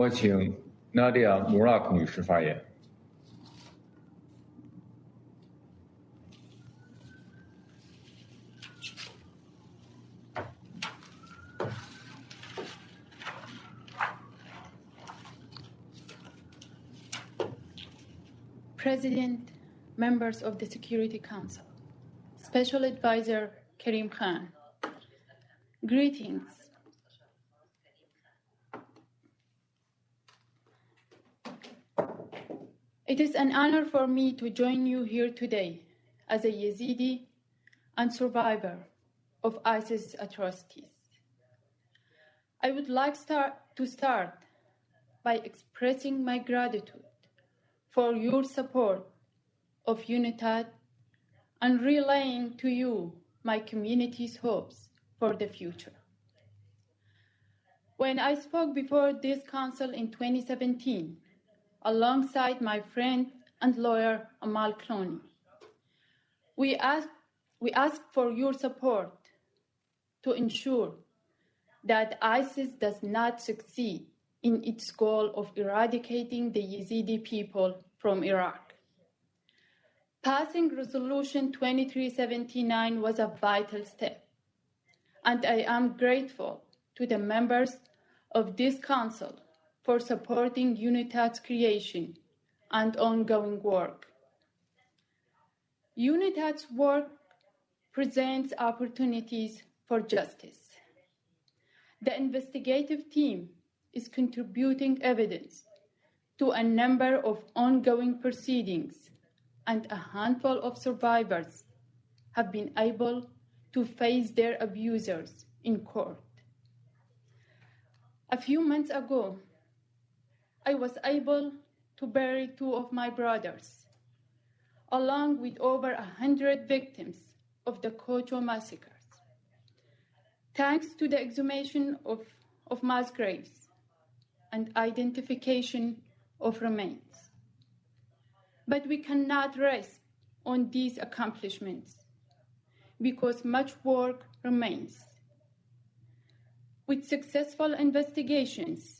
我请 نادية مراد 女士发言。President, members of the Security Council, Special Advisor Karim Khan, greetings. It is an honor for me to join you here today as a Yazidi and survivor of ISIS atrocities. I would like to start by expressing my gratitude for your support of UNITAD and relaying to you my community's hopes for the future. When I spoke before this council in 2017, alongside my friend and lawyer Amal Clooney, we asked for your support to ensure that ISIS does not succeed in its goal of eradicating the Yazidi people from Iraq. Passing Resolution 2379 was a vital step, and I am grateful to the members of this council for supporting UNITAD's creation and ongoing work. UNITAD's work presents opportunities for justice. The investigative team is contributing evidence to a number of ongoing proceedings, and a handful of survivors have been able to face their abusers in court. A few months ago, I was able to bury 2 of my brothers, along with over 100 victims of the Kocho massacres, thanks to the exhumation of mass graves and identification of remains. But we cannot rest on these accomplishments because much work remains. With successful investigations,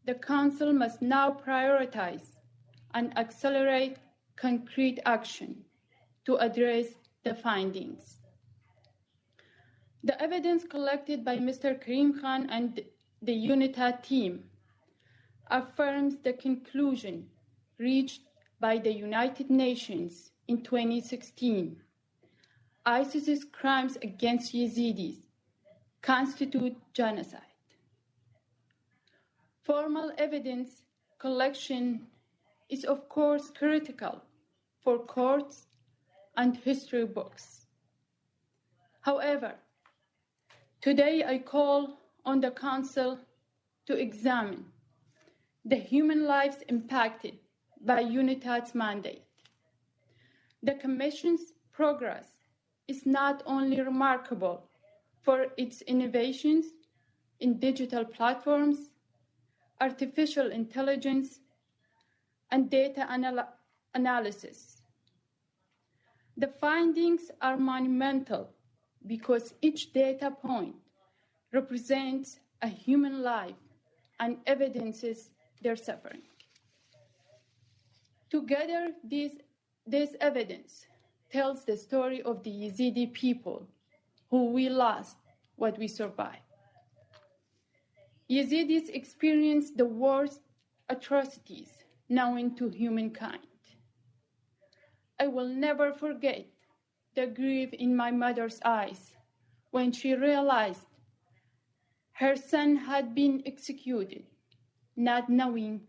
the Council must now prioritize and accelerate concrete action to address the findings. The evidence collected by Mr. Karim Khan and the UNITAD team affirms the conclusion reached by the United Nations in 2016. ISIS's crimes against Yazidis constitute genocide. Formal evidence collection is, of course, critical for courts and history books. However, today I call on the Council to examine the human lives impacted by UNITAD's mandate. The Commission's progress is not only remarkable for its innovations in digital platforms, artificial intelligence, and data analysis. The findings are monumental because each data point represents a human life and evidences their suffering. Together, this evidence tells the story of the Yazidi people who we lost what we survived. Yazidis experienced the worst atrocities known to humankind. I will never forget the grief in my mother's eyes when she realized her son had been executed, not knowing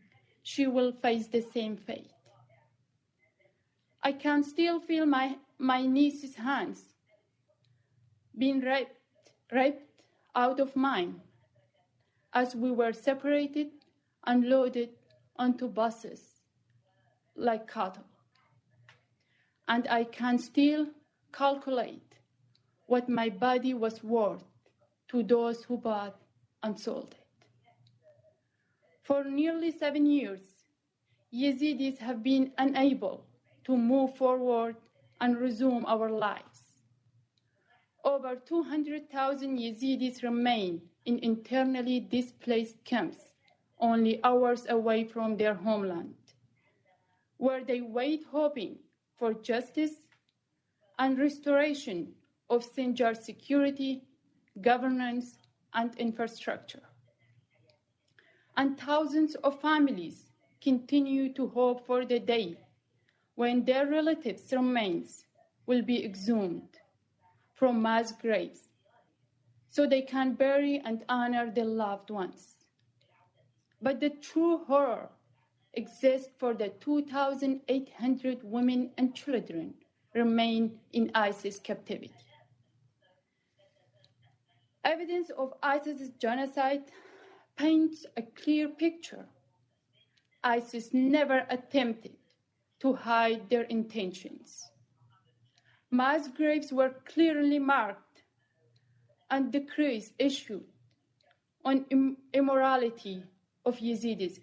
she will face the same fate. I can still feel my niece's hands being ripped out of mine as we were separated and loaded onto buses like cattle. And I can still calculate what my body was worth to those who bought and sold it. For nearly 7 years, Yazidis have been unable to move forward and resume our lives. Over 200,000 Yazidis remain in internally displaced camps only hours away from their homeland, where they wait hoping for justice and restoration of Sinjar security, governance, and infrastructure. And thousands of families continue to hope for the day when their relatives' remains will be exhumed from mass graves so they can bury and honor their loved ones. But the true horror exists for the 2,800 women and children remain in ISIS captivity. Evidence of ISIS's genocide paints a clear picture. ISIS never attempted to hide their intentions. Mass graves were clearly marked and decrees issued on immorality of Yazidis.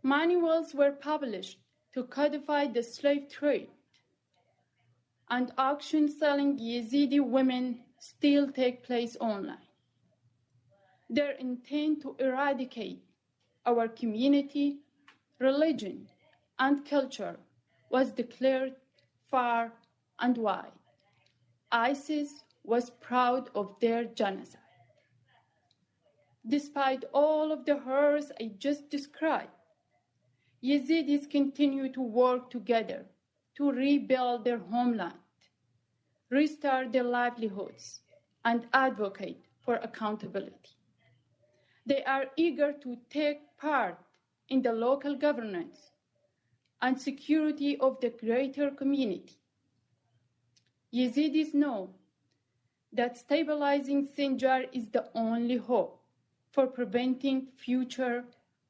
Manuals were published to codify the slave trade, and auctions selling Yazidi women still take place online. Their intent to eradicate our community, religion, and culture was declared far and wide. ISIS was proud of their genocide. Despite all of the horrors I just described, Yazidis continue to work together to rebuild their homeland, restart their livelihoods, and advocate for accountability. They are eager to take part in the local governance and security of the greater community. Yazidis know that stabilizing Sinjar is the only hope for preventing future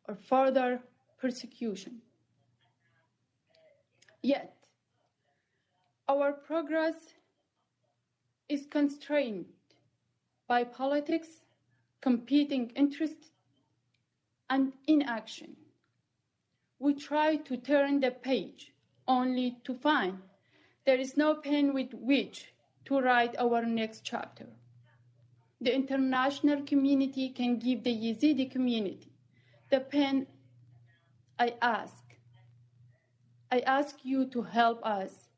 or further persecution. Yet, our progress is constrained by politics, competing interests, and inaction. We try to turn the page only to find there is no pen with which to write our next chapter. The international community can give the Yazidi community the pen. I ask you to help us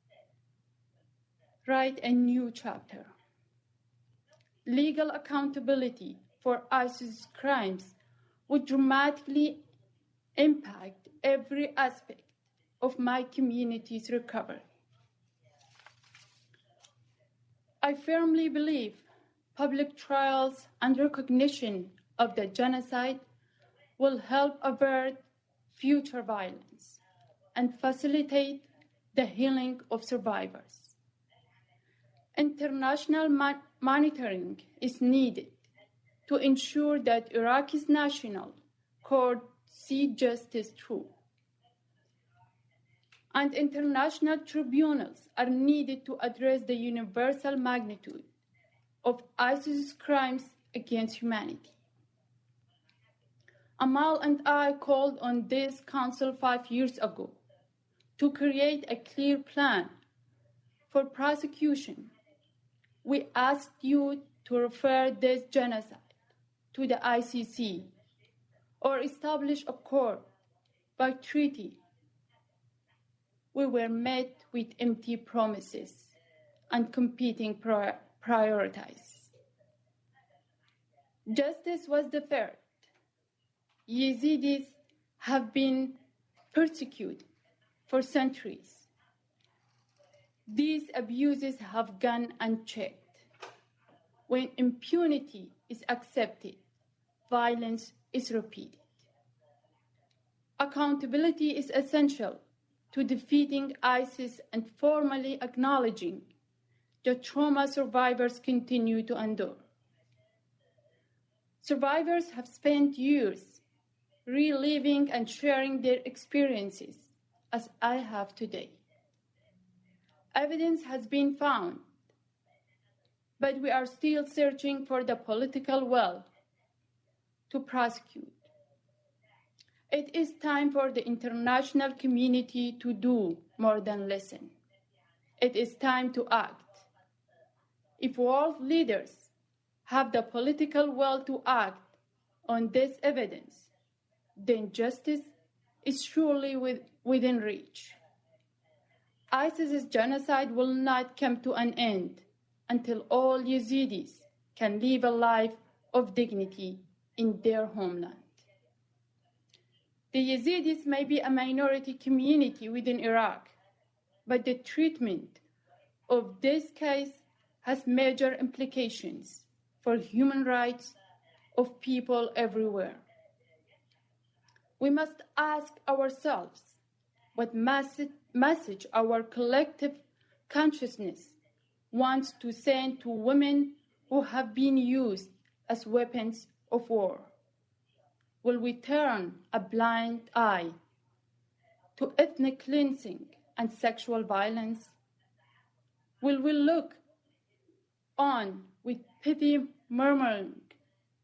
write a new chapter. Legal accountability for ISIS crimes would dramatically impact every aspect of my community's recovery. I firmly believe public trials and recognition of the genocide will help avert future violence and facilitate the healing of survivors. International monitoring is needed to ensure that Iraq's national court see justice through. And international tribunals are needed to address the universal magnitude of ISIS's crimes against humanity. Amal and I called on this council 5 years ago to create a clear plan for prosecution. We asked you to refer this genocide to the ICC or establish a court by treaty. We were met with empty promises and competing priorities. Justice was deferred. Yazidis have been persecuted for centuries. These abuses have gone unchecked. When impunity is accepted, violence is repeated. Accountability is essential to defeating ISIS and formally acknowledging the trauma survivors continue to endure. Survivors have spent years reliving and sharing their experiences, as I have today. Evidence has been found, but we are still searching for the political will to prosecute. It is time for the international community to do more than listen. It is time to act. If world leaders have the political will to act on this evidence, then justice is surely within reach. ISIS's genocide will not come to an end until all Yazidis can live a life of dignity in their homeland. The Yazidis may be a minority community within Iraq, but the treatment of this case has major implications for human rights of people everywhere. We must ask ourselves what message our collective consciousness wants to send to women who have been used as weapons of war. Will we turn a blind eye to ethnic cleansing and sexual violence? Will we look on with pity murmuring,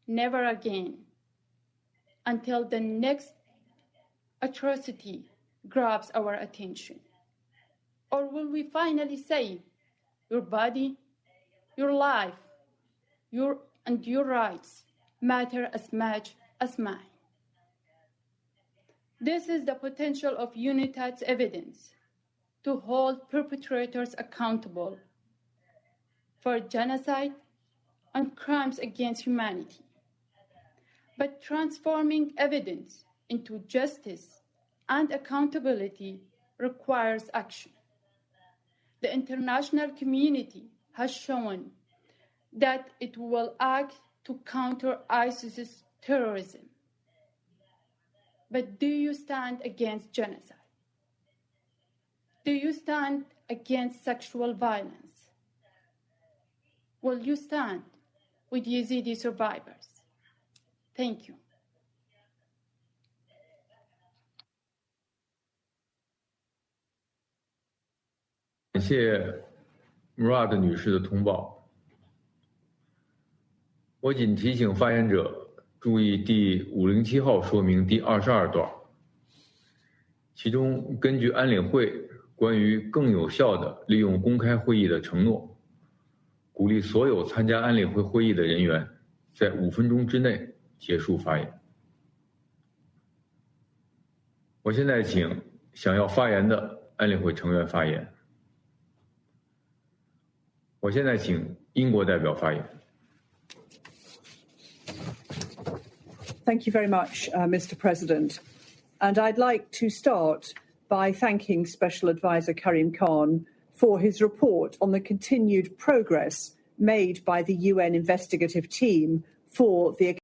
never again, until the next atrocity grabs our attention? Or will we finally say, your body, your life, your rights matter as much as mine? This is the potential of UNITAD's evidence to hold perpetrators accountable for genocide and crimes against humanity. But transforming evidence into justice and accountability requires action. The international community has shown that it will act to counter ISIS's terrorism. But do you stand against genocide? Do you stand against sexual violence? Will you stand with Yazidi survivors? Thank you. 感谢 مراد 女士的通报。我仅提醒发言者注意第507号说明第22段，其中根据安理会关于更有效地利用公开会议的承诺，鼓励所有参加安理会会议的人员在5分钟之内结束发言。我现在请想要发言的安理会成员发言。我现在请英国代表发言。Thank you very much, Mr. President. And I'd like to start by thanking Special Advisor Karim Khan for his report on the continued progress made by the UN investigative team for the